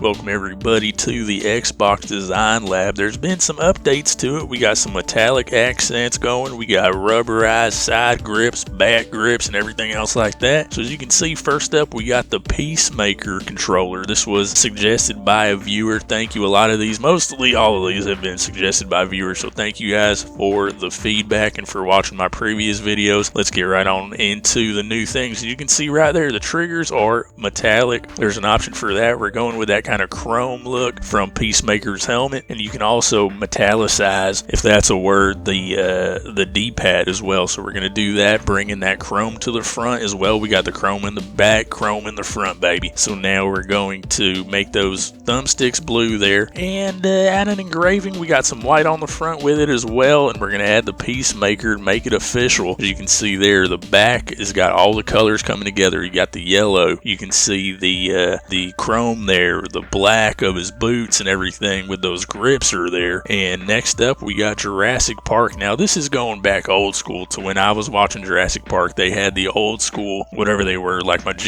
Welcome everybody to the Xbox Design Lab. There's been some updates to it. We got some metallic accents going. We got rubberized side grips, back grips, and everything else like that. So as you can see, first up, we got the Peacemaker controller. This was suggested by a viewer. Thank you. A lot of these, mostly all of these have been suggested by viewers. So thank you guys for the feedback and for watching my previous videos. Let's get right on into the new things. As you can see right there, the triggers are metallic. There's an option for that. We're going with that kind of chrome look from Peacemaker's helmet, and you can also metallicize, if that's a word, the D-pad as well. So we're going to do that, bringing that chrome to the front as well. We got the chrome in the back, chrome in the front, baby. So now we're going to make those thumbsticks blue there, and add an engraving. We got some white on the front with it as well, and we're going to add the Peacemaker and make it official. As you can see there, the back has got all the colors coming together. You got the yellow, you can see the chrome there, the black of his boots and everything with those grips are there. And next up, we got Jurassic Park. Now this is going back old school to when I was watching Jurassic Park. They had the old school, whatever they were, like my old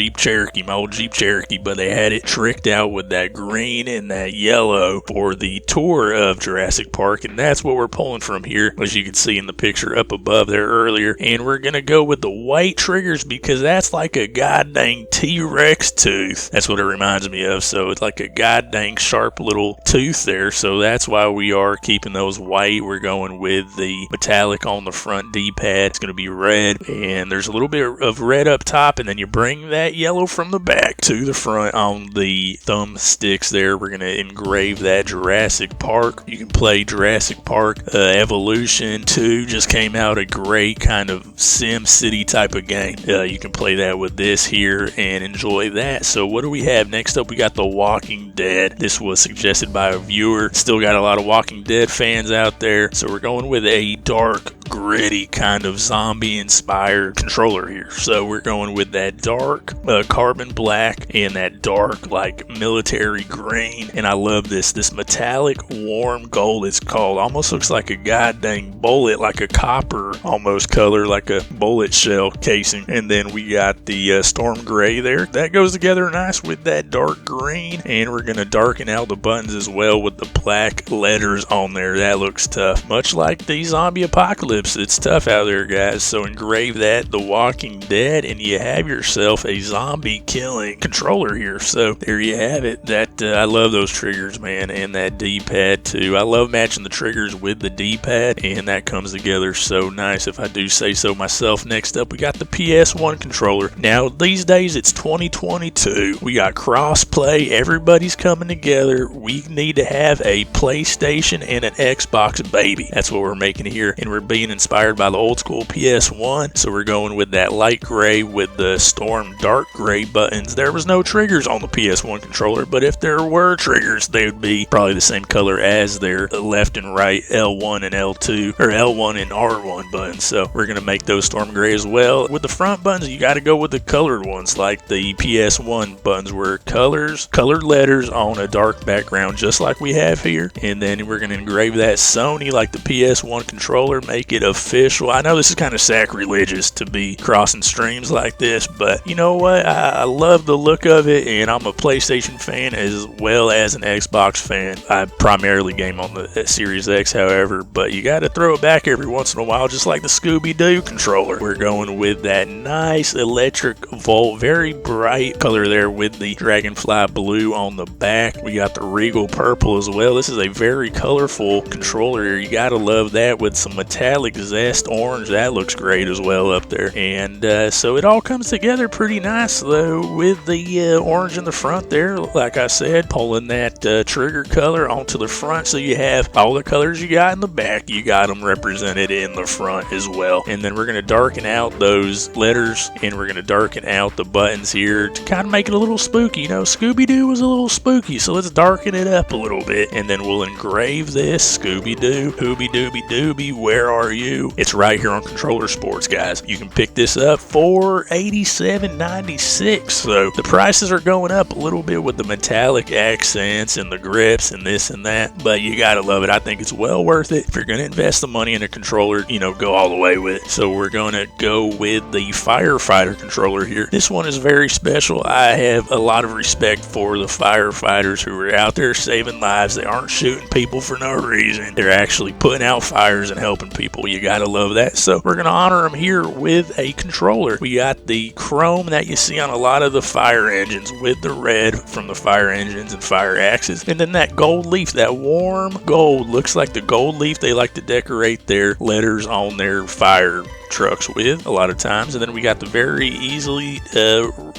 Jeep Cherokee, but they had it tricked out with that green and that yellow for the tour of Jurassic Park, and that's what we're pulling from here, as you can see in the picture up above there earlier. And we're gonna go with the white triggers because that's like a goddamn T-Rex tooth. That's what it reminds me of. So it's like a goddamn sharp little tooth there. So that's why we are keeping those white. We're going with the metallic on the front D-pad. It's going to be red, and there's a little bit of red up top, and then you bring that yellow from the back to the front on the thumbsticks there. We're going to engrave that Jurassic Park. You can play Jurassic Park Evolution 2. Just came out, a great kind of Sim City type of game. You can play that with this here and enjoy that. So what do we have next up? We got The Walking Dead. This was suggested by a viewer. Still got a lot of Walking Dead fans out there. So we're going with a dark, gritty kind of zombie inspired controller here. So we're going with that dark carbon black and that dark like military green. And I love this metallic warm gold, it's called. Almost looks like a goddamn bullet, like a copper almost color, like a bullet shell casing. And then we got the storm gray there. That goes together nice with that dark green. And we're going to darken out the buttons as well with the black letters on there. That looks tough. Much like the zombie apocalypse, it's tough out there, guys. So engrave that, The Walking Dead, and you have yourself a zombie killing controller here. So there you have it. That I love those triggers, man, and that D-pad too. I love matching the triggers with the D-pad, and that comes together so nice, if I do say so myself. Next up, we got the PS1 controller. Now these days it's 2022. We got cross-play. Everybody's coming together. We need to have a PlayStation and an Xbox, baby. That's what we're making here, and we're being inspired by the old school PS1. So we're going with that light gray with the storm dark gray buttons. There was no triggers on the PS1 controller, but if there were triggers, they would be probably the same color as their left and right L1 and L2, or L1 and R1 buttons. So we're going to make those storm gray as well. With the front buttons, you got to go with the colored ones, like the PS1 buttons were colored letters on a dark background, just like we have here. And then we're going to engrave that Sony like the PS1 controller, make it official. I know this is kind of sacrilegious to be crossing streams like this, but you know what? I love the look of it, and I'm a PlayStation fan as well as an Xbox fan. I primarily game on the Series X, however, but you got to throw it back every once in a while, just like the Scooby-Doo controller. We're going with that nice electric volt, very bright color there with the Dragonfly blue on the back. We got the Regal purple as well. This is a very colorful controller here. You got to love that with some metallic zest orange. That looks great as well up there. And so it all comes together pretty nice though with the orange in the front there. Like I said, pulling that trigger color onto the front, so you have all the colors you got in the back, you got them represented in the front as well. And then we're going to darken out those letters, and we're going to darken out the buttons here to kind of make it a little spooky. You know, Scooby-Doo was a little spooky, so let's darken it up a little bit. And then we'll engrave this Scooby-Doo, Hooby Dooby Dooby, where are you, it's right here on Controller Sports, guys. You can pick this up for $87.96. So the prices are going up a little bit with the metallic accents and the grips and this and that, but you gotta love it. I think it's well worth it. If you're gonna invest the money in a controller, go all the way with it. So we're gonna go with the Firefighter controller here. This one is very special. I have a lot of respect for the firefighters who are out there saving lives. They aren't shooting people for no reason. They're actually putting out fires and helping people. You gotta love that. So we're gonna honor them here with a controller. We got the chrome that you see on a lot of the fire engines with the red from the fire engines and fire axes, and then that gold leaf, that warm gold, looks like the gold leaf they like to decorate their letters on their fire trucks with a lot of times. And then we got the very easily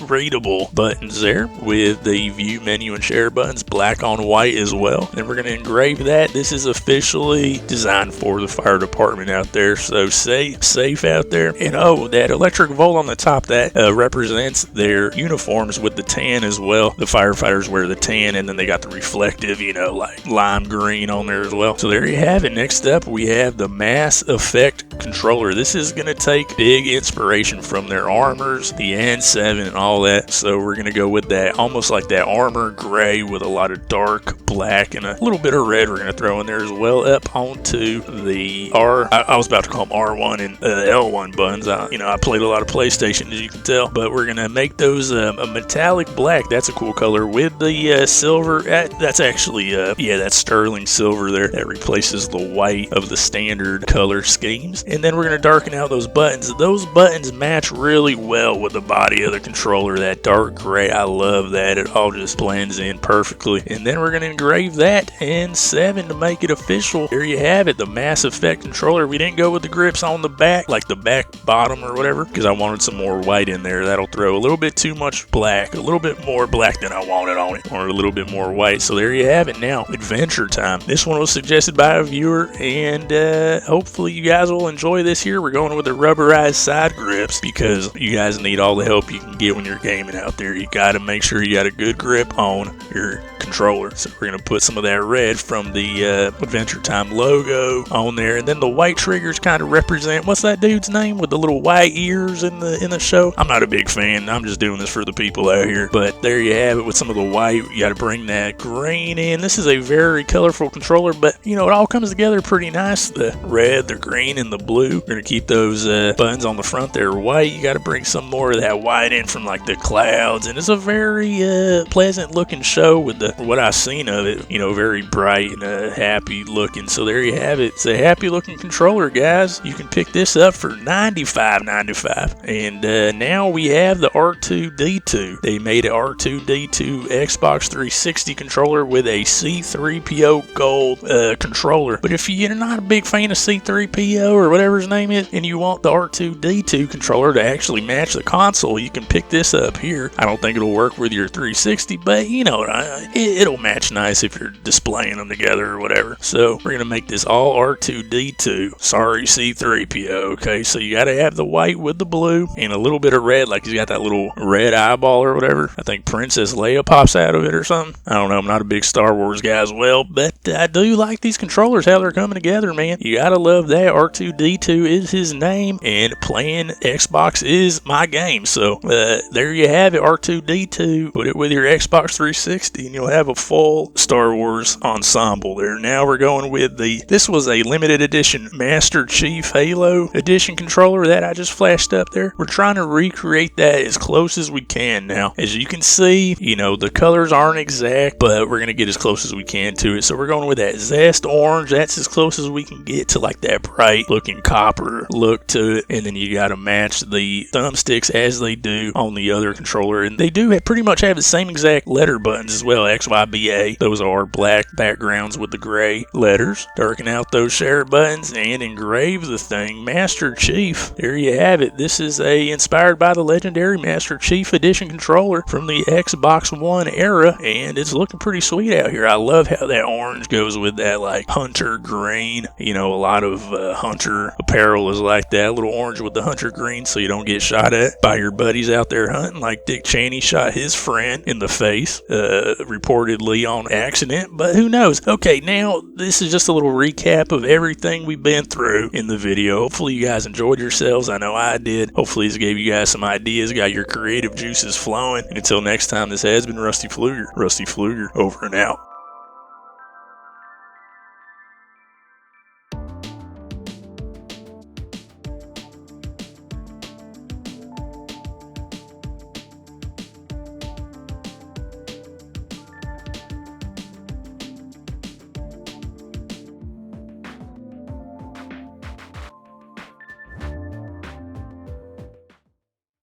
readable buttons there with the view, menu, and share buttons, black on white as well. And then we're going to engrave that. This is officially designed for the fire department out there, so safe out there. And that electric volt on the top, that represents their uniforms with the tan as well. The firefighters wear the tan, and then they got the reflective, like lime green on there as well. So there you have it. Next up, we have the Mass Effect controller. This is going to take big inspiration from their armors, the N7 and all that. So we're going to go with that, almost like that armor gray with a lot of dark black and a little bit of red we're going to throw in there as well, up onto the I was about to call them R1 and L1 buttons. I played a lot of PlayStation, as you can tell, but we're going to make those a metallic black. That's a cool color with the silver. That's actually that's sterling silver there. That replaces the white of the standard color schemes. And then we're going to darken out those buttons. Those buttons match really well with the body of the controller, that dark gray. I love that. It all just blends in perfectly. And then we're going to engrave that N7 to make it official. There you have it, the Mass Effect controller. We didn't go with the grips on the back, like the back bottom or whatever, because I wanted some more white in there. That'll throw a little bit too much black, a little bit more black than I wanted on it, or a little bit more white. So there you have it. Now, Adventure Time. This one was suggested by a viewer, and hopefully you guys will enjoy this here. We're going with the rubberized side grips because you guys need all the help you can get when you're gaming out there. You got to make sure you got a good grip on your controller. So we're going to put some of that red from the Adventure Time logo on there, and then the white triggers kind of represent, what's that dude's name with the little white ears in the show? I'm not a big fan. I'm just doing this for the people out here, but there you have it with some of the white. You got to bring that green in. This is a very colorful controller, but it all comes together pretty nice. The red, the green, and the blue. We're going to keep those buttons on the front there white. You got to bring some more of that white in from like the clouds, and it's a very pleasant looking show with what I've seen of it. Very bright and happy looking. So there you have it. It's a happy looking controller, guys. You can pick this up for $95.95. And now we have the R2-D2. They made an R2-D2 Xbox 360 controller with a C3PO gold controller. But if you're not a big fan of C3PO or whatever his name is, and you want the R2-D2 controller to actually match the console, you can pick this up here. I don't think it'll work with your 360, but it'll match nice if you're displaying them together or whatever. So we're gonna make this all R2-D2. Sorry, C3PO. Okay, so you gotta have the white with the blue and a little bit of red, like he's got that little red eyeball or whatever. I think Princess Leia pops out of it or something. I don't know. I'm not a big Star Wars guy as well, but I do like these controllers, how they're coming together, man. You gotta love that. R2-D2 is his name, and playing Xbox is my game. So there you have it, R2-D2. Put it with your Xbox 360 and you'll have a full Star Wars ensemble there. Now we're going with this was a limited edition Master Chief Halo edition controller that I just flashed up there. We're trying to recreate that as close as we can now. As you can see, the colors aren't exact, but we're going to get as close as we can to it. So we're going with that zest orange. That's as close as we can get to like that bright looking copper look to it. And then you got to match the thumbsticks as they do on the other controller. And they do pretty much have the same exact letter buttons as well, XYBA. Those are black backgrounds with the gray letters. Darken out those share buttons and engrave the thing. Master Chief. There you have it. This is inspired by the legendary Master Chief Edition controller from the Xbox One era, and it's looking pretty sweet out here. I love how that orange goes with that like hunter green. A lot of hunter apparel is like that. A little orange with the hunter green so you don't get shot at by your buddies out there hunting, like Dick Cheney shot his friend in the face. Reportedly reportedly on accident, but who knows? Okay, now this is just a little recap of everything we've been through in the video. Hopefully you guys enjoyed yourselves. I know I did. Hopefully this gave you guys some ideas, got your creative juices flowing. And until next time, this has been Rusty Pfluger. Rusty Pfluger, over and out.